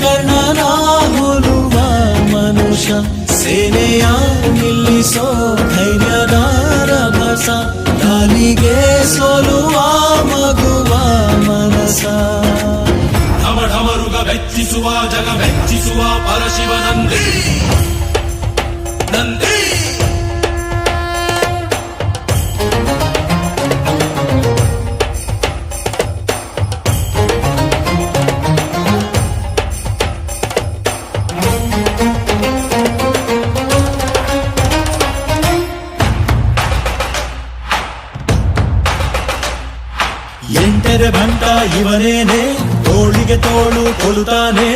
ಕರ್ಣನ ಹೋಲುವ ಮನುಷ್ಯ, ಸೇನೆಯ ನಿಲ್ಲಿಸೋ ಧೈರ್ಯದ ರಭಸ, ಗಾಲಿಗೆ ಸೋಲುವ ಮಗುವ ಮನಸ. ಢಮ ಢಮರುಗ ಬೆಚ್ಚಿಸುವ ಜಗ ಮೆಚ್ಚಿಸುವ ಪರಶಿವ ನಂದಿ ನಂದಿ. ಎಂಟರ ಭಂಟ ಇವನೇನೆ, ತೋಳಿಗೆ ತೋಳು ಕೊಲುತ್ತಾನೆ.